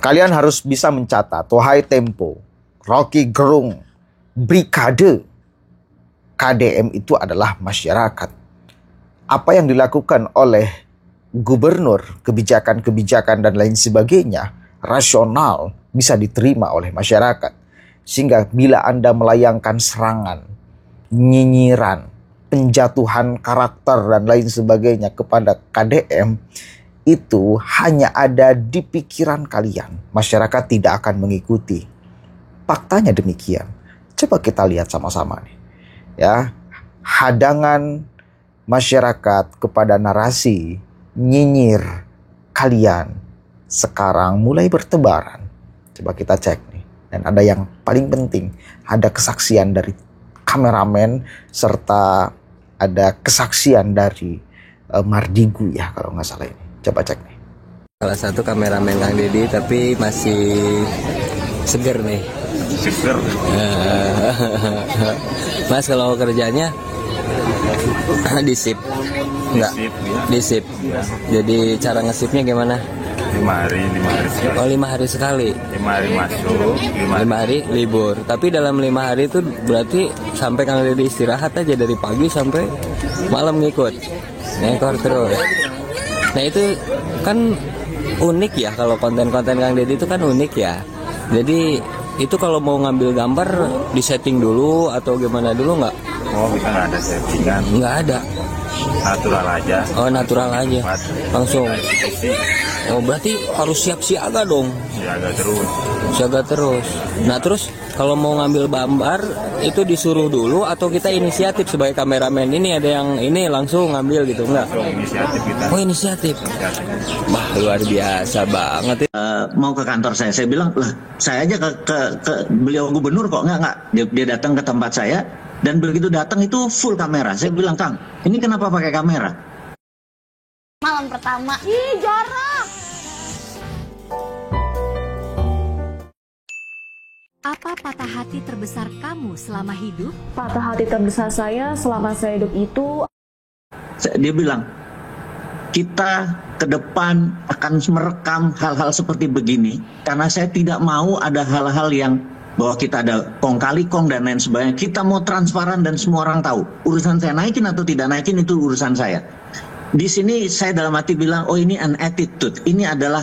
Kalian harus bisa mencatat, wahai Tempo, Rocky Gerung, Brigade, KDM itu adalah masyarakat. Apa yang dilakukan oleh gubernur, kebijakan-kebijakan dan lain sebagainya, rasional, bisa diterima oleh masyarakat. Sehingga bila Anda melayangkan serangan, nyinyiran, penjatuhan karakter dan lain sebagainya kepada KDM, itu hanya ada di pikiran kalian. Masyarakat tidak akan mengikuti. Faktanya demikian. Coba kita lihat sama-sama nih. Ya, hadangan masyarakat kepada narasi nyinyir kalian sekarang mulai bertebaran. Coba kita cek nih. Dan ada yang paling penting, ada kesaksian dari kameramen serta ada kesaksian dari Mardigu ya kalau nggak salah ini. Coba cek nih. Salah satu kameramen Kang Deddy tapi masih seger nih. Seger. Mas kalau kerjanya di sip? Enggak, di sip. Jadi cara ngesipnya gimana? 5 hari sekali. Oh 5 hari sekali. 5 hari masuk, 5 hari libur. Tapi dalam 5 hari itu berarti sampai Kang Deddy istirahat aja dari pagi sampai malam ngikut. Nekor terus. Nah itu kan unik ya, kalau konten-konten Kang Deddy itu kan unik ya. Jadi itu kalau mau ngambil gambar disetting dulu atau gimana dulu nggak? Oh kita nggak ada settingan. Nggak ada. Natural aja. Oh natural aja. Langsung. Oh berarti harus siap siaga dong. Siaga terus. Siaga terus. Nah terus kalau mau ngambil gambar itu disuruh dulu atau kita inisiatif sebagai kameramen, ini ada yang ini langsung ngambil gitu nggak? Langsung inisiatif kita. Oh inisiatif. Wah luar biasa banget. Mau ke kantor saya bilang lah saya aja ke beliau gubernur kok nggak dia datang ke tempat saya dan begitu datang itu full kamera. Saya bilang Kang ini kenapa pakai kamera? Malam pertama, ih jorok. Apa patah hati terbesar kamu selama hidup? Patah hati terbesar saya selama saya hidup itu, Dia bilang kita ke depan akan merekam hal-hal seperti begini karena saya tidak mau ada hal-hal yang bahwa kita ada kong kali kong dan lain sebagainya. Kita mau transparan dan semua orang tahu. Urusan saya naikin atau tidak naikin itu urusan saya. Di sini saya dalam hati bilang, oh ini an attitude. Ini adalah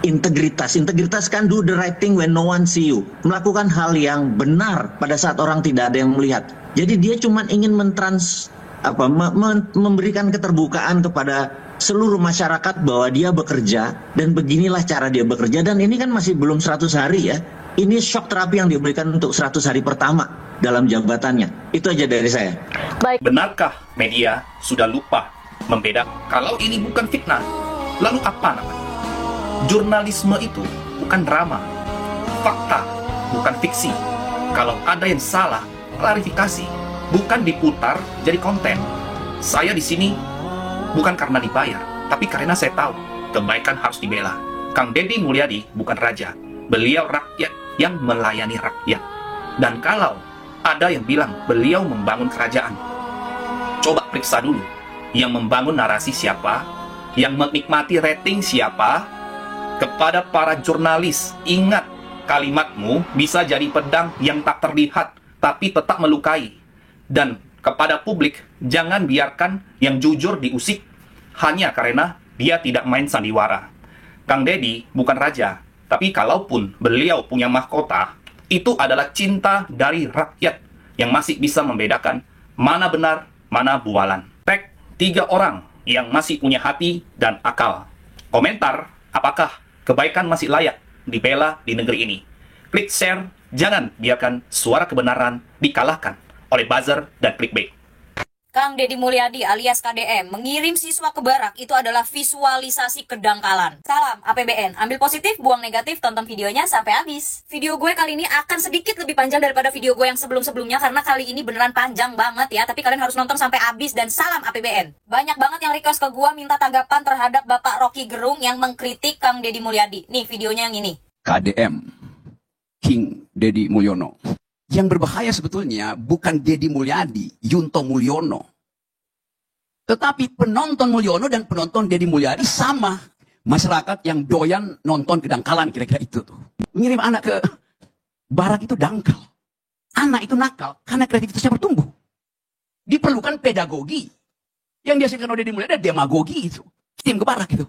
integritas. Integritas kan do the right thing when no one see you. Melakukan hal yang benar pada saat orang tidak ada yang melihat. Jadi dia cuma ingin memberikan keterbukaan kepada seluruh masyarakat bahwa dia bekerja dan beginilah cara dia bekerja. Dan ini kan masih belum 100 hari ya. Ini shock terapi yang diberikan untuk 100 hari pertama dalam jabatannya. Itu aja dari saya. baik. Benarkah media sudah lupa membedakan kalau ini bukan fitnah? Lalu apa namanya? Jurnalisme itu bukan drama, fakta, bukan fiksi. Kalau ada yang salah, klarifikasi, bukan diputar jadi konten. Saya di sini bukan karena dibayar, tapi karena saya tahu kebaikan harus dibela. Kang Deddy Mulyadi bukan raja, beliau rakyat yang melayani rakyat. Dan kalau ada yang bilang beliau membangun kerajaan, coba periksa dulu yang membangun narasi siapa, yang menikmati rating siapa. Kepada para jurnalis, ingat kalimatmu bisa jadi pedang yang tak terlihat tapi tetap melukai. Dan kepada publik, jangan biarkan yang jujur diusik hanya karena dia tidak main sandiwara. Kang Deddy bukan raja, tapi kalaupun beliau punya mahkota, itu adalah cinta dari rakyat yang masih bisa membedakan mana benar, mana bualan. Tag 3 orang yang masih punya hati dan akal. Komentar, apakah kebaikan masih layak dibela di negeri ini? Klik share, jangan biarkan suara kebenaran dikalahkan oleh buzzer dan clickbait. Kang Deddy Mulyadi alias KDM mengirim siswa ke barak itu adalah visualisasi kedangkalan. Salam APBN, ambil positif, buang negatif, tonton videonya sampai habis. Video gue kali ini akan sedikit lebih panjang daripada video gue yang sebelum-sebelumnya karena kali ini beneran panjang banget ya, tapi kalian harus nonton sampai habis dan salam APBN. Banyak banget yang request ke gue minta tanggapan terhadap Bapak Rocky Gerung yang mengkritik Kang Deddy Mulyadi. Nih videonya yang ini. KDM, King Deddy Mulyono. Yang berbahaya sebetulnya bukan Deddy Mulyadi, Yunto Mulyono. Tetapi penonton Mulyono dan penonton Deddy Mulyadi sama. Masyarakat yang doyan nonton kedangkalan, kira-kira itu tuh. Ngirim anak ke barak itu dangkal. Anak itu nakal karena kreativitasnya bertumbuh. Diperlukan pedagogi. Yang dihasilkan oleh Deddy Mulyadi ada demagogi itu. Kirim ke barak itu.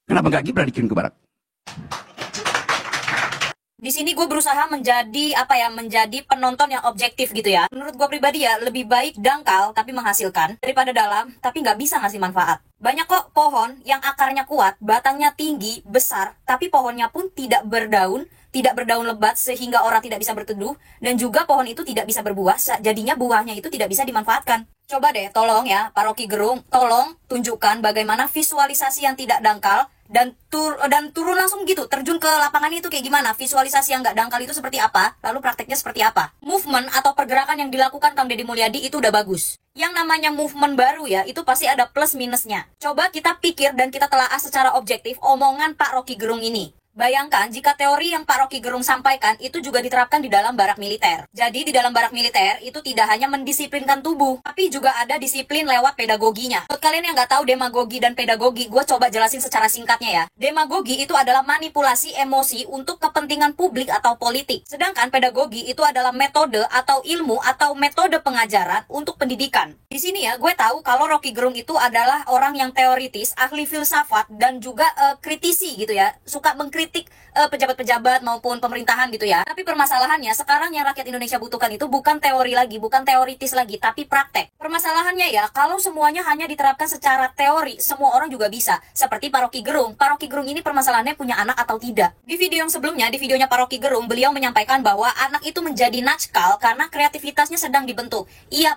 Kenapa nggak Gibran dikirim ke barak? Di sini gue berusaha menjadi menjadi penonton yang objektif gitu ya. Menurut gue pribadi ya, lebih baik dangkal tapi menghasilkan daripada dalam tapi nggak bisa ngasih manfaat. Banyak kok pohon yang akarnya kuat, batangnya tinggi, besar, tapi pohonnya pun tidak berdaun lebat sehingga orang tidak bisa berteduh, dan juga pohon itu tidak bisa berbuah, jadinya buahnya itu tidak bisa dimanfaatkan. Coba deh, tolong ya Pak Rocky Gerung, tolong tunjukkan bagaimana visualisasi yang tidak dangkal dan turun langsung gitu, terjun ke lapangan itu kayak gimana, visualisasi yang nggak dangkal itu seperti apa, lalu prakteknya seperti apa. Movement atau pergerakan yang dilakukan Kang Deddy Mulyadi itu udah bagus. Yang namanya movement baru ya, itu pasti ada plus minusnya. Coba kita pikir dan kita telaah secara objektif omongan Pak Rocky Gerung ini. Bayangkan jika teori yang Pak Rocky Gerung sampaikan itu juga diterapkan di dalam barak militer. Jadi di dalam barak militer itu tidak hanya mendisiplinkan tubuh, tapi juga ada disiplin lewat pedagoginya. Buat kalian yang nggak tahu demagogi dan pedagogi, gue coba jelasin secara singkatnya ya. Demagogi itu adalah manipulasi emosi untuk kepentingan publik atau politik. Sedangkan pedagogi itu adalah metode atau ilmu atau metode pengajaran untuk pendidikan. Di sini ya, gue tahu kalau Rocky Gerung itu adalah orang yang teoritis, ahli filsafat, dan juga kritisi gitu ya. Suka mengkritik pejabat-pejabat maupun pemerintahan gitu ya. Tapi permasalahannya sekarang yang rakyat Indonesia butuhkan itu bukan teori lagi, bukan teoritis lagi, tapi praktek. Permasalahannya ya, kalau semuanya hanya diterapkan secara teori, semua orang juga bisa. Seperti Pak Rocky Gerung. Pak Rocky Gerung ini permasalahannya punya anak atau tidak. Di video yang sebelumnya, di videonya Pak Rocky Gerung, beliau menyampaikan bahwa anak itu menjadi natskal karena kreativitasnya sedang dibentuk. Iya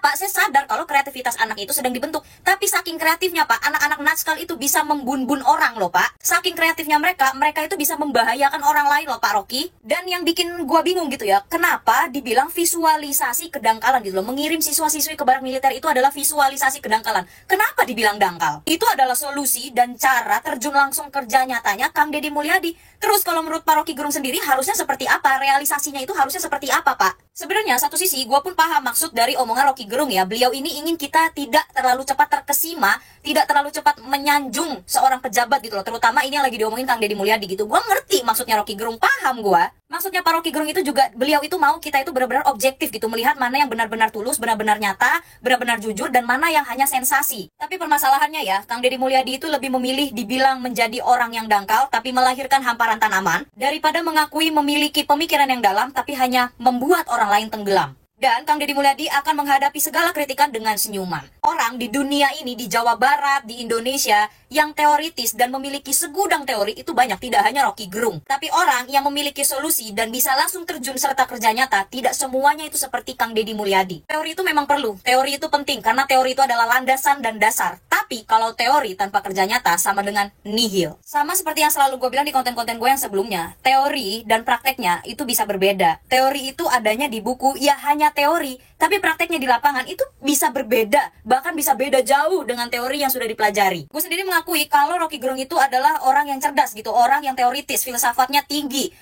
Pak, saya sadar kalau kreativitas anak itu sedang dibentuk. Tapi saking kreatifnya Pak, anak-anak natskal itu bisa membun-bun orang loh Pak. Saking kreatifnya mereka itu bisa membahayakan orang lain loh Pak Rocky. Dan yang bikin gua bingung gitu ya, kenapa dibilang visualisasi kedangkalan gitu loh. Mengirim siswa-siswi ke barak militer itu adalah visualisasi kedangkalan. Kenapa dibilang dangkal? Itu adalah solusi dan cara terjun langsung kerja nyatanya Kang Deddy Mulyadi. Terus kalau menurut Pak Rocky Gerung sendiri harusnya seperti apa? Realisasinya itu harusnya seperti apa Pak? Sebenarnya satu sisi gue pun paham maksud dari omongan Rocky Gerung ya. Beliau ini ingin kita tidak terlalu cepat terkesima, tidak terlalu cepat menyanjung seorang pejabat gitu loh. Terutama ini yang lagi diomongin Kang Deddy Mulyadi gitu. Gue ngerti maksudnya Rocky Gerung, paham gue. Maksudnya Pak Rocky Gerung itu juga, beliau itu mau kita itu benar-benar objektif gitu. Melihat mana yang benar-benar tulus, benar-benar nyata, benar-benar jujur, dan mana yang hanya sensasi. Tapi permasalahannya ya, Kang Deddy Mulyadi itu lebih memilih dibilang menjadi orang yang dangkal, tapi melahirkan hamparan tanaman, daripada mengakui memiliki pemikiran yang dalam, tapi hanya membuat orang lain tenggelam. Dan Kang Deddy Mulyadi akan menghadapi segala kritikan dengan senyuman. Orang di dunia ini, di Jawa Barat, di Indonesia, yang teoritis dan memiliki segudang teori itu banyak, tidak hanya Rocky Gerung. Tapi orang yang memiliki solusi dan bisa langsung terjun serta kerja nyata, tidak semuanya itu seperti Kang Deddy Mulyadi. Teori itu memang perlu, teori itu penting, karena teori itu adalah landasan dan dasar. Tapi kalau teori tanpa kerja nyata sama dengan nihil. Sama seperti yang selalu gue bilang di konten-konten gue yang sebelumnya, teori dan prakteknya itu bisa berbeda. Teori itu adanya di buku, ya hanya teori, tapi prakteknya di lapangan itu bisa berbeda, bahkan bisa beda jauh dengan teori yang sudah dipelajari. Gue sendiri mengakui kalau Rocky Gerung itu adalah orang yang cerdas gitu, orang yang teoritis, filsafatnya tinggi,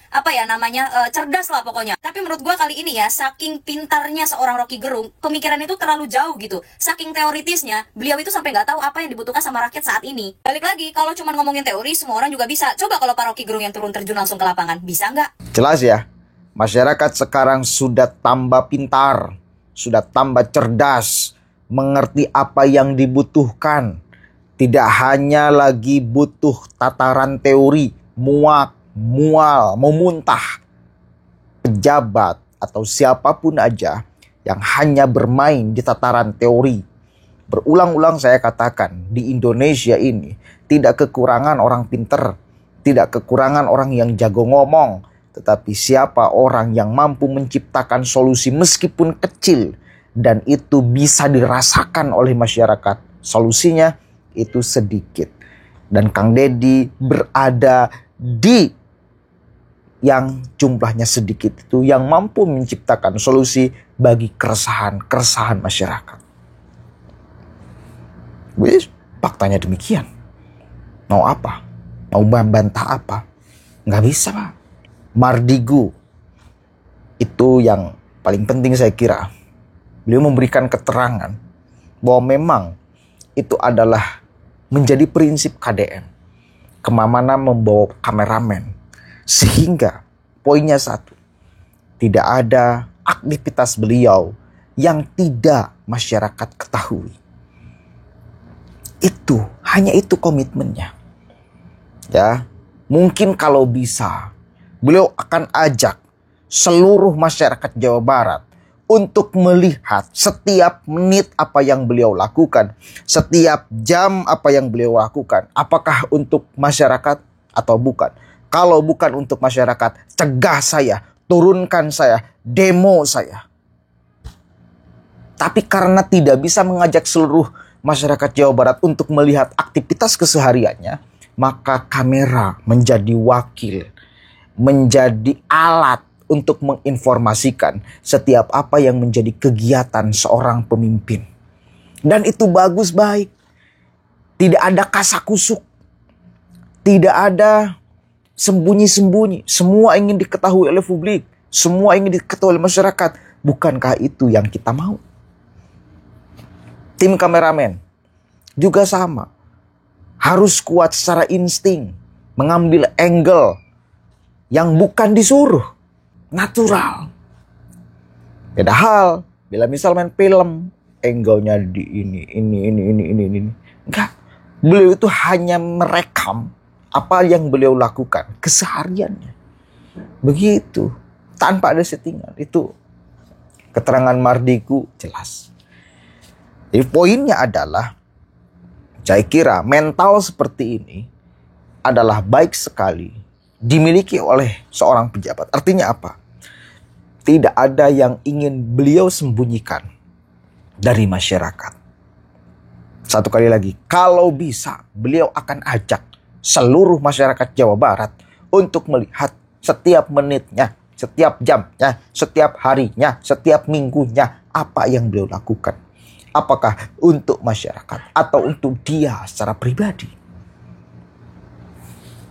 cerdas lah pokoknya. Tapi menurut gue kali ini ya, saking pintarnya seorang Rocky Gerung, pemikiran itu terlalu jauh gitu. Saking teoritisnya, beliau itu sampai nggak tahu apa yang dibutuhkan sama rakyat saat ini. Balik lagi, kalau cuma ngomongin teori, semua orang juga bisa. Coba kalau Pak Rocky Gerung yang turun terjun langsung ke lapangan, bisa nggak? Jelas ya, masyarakat sekarang sudah tambah pintar, sudah tambah cerdas, mengerti apa yang dibutuhkan. Tidak hanya lagi butuh tataran teori, muak, mual, memuntah. Pejabat atau siapapun aja yang hanya bermain di tataran teori. Berulang-ulang saya katakan, di Indonesia ini tidak kekurangan orang pinter, tidak kekurangan orang yang jago ngomong, tetapi siapa orang yang mampu menciptakan solusi meskipun kecil dan itu bisa dirasakan oleh masyarakat. Solusinya itu sedikit. Dan Kang Deddy berada di yang jumlahnya sedikit itu, yang mampu menciptakan solusi bagi keresahan masyarakat. Wis, faktanya demikian. Mau apa? Mau membantah apa? Nggak bisa Pak. Mardigu itu yang paling penting saya kira. Beliau memberikan keterangan bahwa memang itu adalah menjadi prinsip KDM. kemana-mana membawa kameramen. Sehingga poinnya satu, tidak ada aktivitas beliau yang tidak masyarakat ketahui. Hanya itu komitmennya. Ya, mungkin kalau bisa, beliau akan ajak seluruh masyarakat Jawa Barat untuk melihat setiap menit apa yang beliau lakukan, setiap jam apa yang beliau lakukan, apakah untuk masyarakat atau bukan. Kalau bukan untuk masyarakat, cegah saya, turunkan saya, demo saya. Tapi karena tidak bisa mengajak seluruh masyarakat Jawa Barat untuk melihat aktivitas kesehariannya, maka kamera menjadi wakil, menjadi alat untuk menginformasikan setiap apa yang menjadi kegiatan seorang pemimpin. Dan itu bagus, baik. Tidak ada kasakusuk. Tidak ada sembunyi-sembunyi. Semua ingin diketahui oleh publik. Semua ingin diketahui oleh masyarakat. Bukankah itu yang kita mau? Tim kameramen juga sama. Harus kuat secara insting. Mengambil angle yang bukan disuruh. Natural. Beda hal bila misal main film, angle-nya di ini. Enggak. Beliau itu hanya merekam apa yang beliau lakukan kesehariannya. Begitu. Tanpa ada settingan. Itu keterangan Mardiku jelas. Jadi poinnya adalah, saya kira mental seperti ini adalah baik sekali dimiliki oleh seorang pejabat. Artinya apa? Tidak ada yang ingin beliau sembunyikan dari masyarakat. Satu kali lagi, kalau bisa beliau akan ajak seluruh masyarakat Jawa Barat untuk melihat setiap menitnya, setiap jamnya, setiap harinya, setiap minggunya apa yang beliau lakukan. Apakah untuk masyarakat atau untuk dia secara pribadi.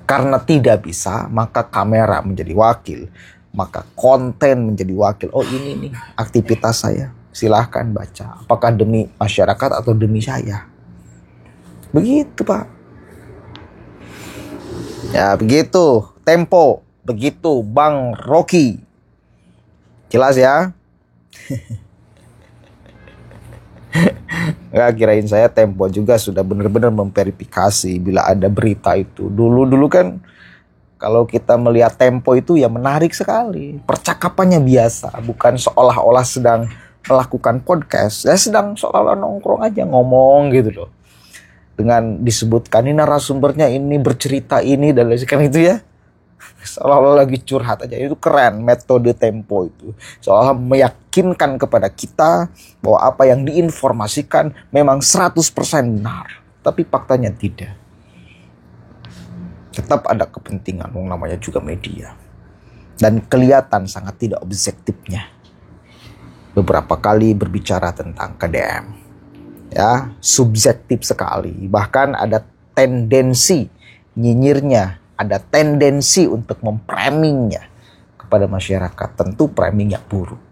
Karena tidak bisa, maka kamera menjadi wakil. Maka konten menjadi wakil. Oh, ini nih aktivitas saya. Silahkan baca. Apakah demi masyarakat atau demi saya? Begitu, Pak. Ya, begitu. Tempo. Begitu, Bang Rocky. Jelas ya? Nggak, kirain saya Tempo juga sudah benar-benar memverifikasi bila ada berita itu. Dulu kan kalau kita melihat Tempo itu ya menarik sekali. Percakapannya biasa, bukan seolah-olah sedang melakukan podcast. Ya sedang seolah-olah nongkrong aja ngomong gitu loh. Dengan disebutkan ini narasumbernya ini bercerita ini dan lain sebagainya itu ya. Seolah-olah lagi curhat aja. Itu keren metode Tempo itu. Seolah meyakinkan kepada kita bahwa apa yang diinformasikan memang 100% benar. Tapi faktanya tidak. Tetap ada kepentingan, namanya juga media. Dan kelihatan sangat tidak objektifnya. Beberapa kali berbicara tentang KDM. Ya, subjektif sekali. Bahkan ada tendensi nyinyirnya. Ada tendensi untuk mempramingnya kepada masyarakat. Tentu framing yang buruk.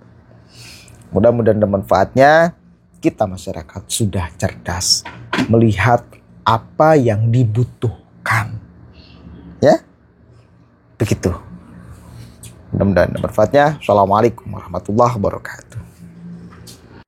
Mudah-mudahan ada manfaatnya. Kita masyarakat sudah cerdas melihat apa yang dibutuhkan. Ya, begitu. Mudah-mudahan ada manfaatnya. Assalamualaikum warahmatullahi wabarakatuh.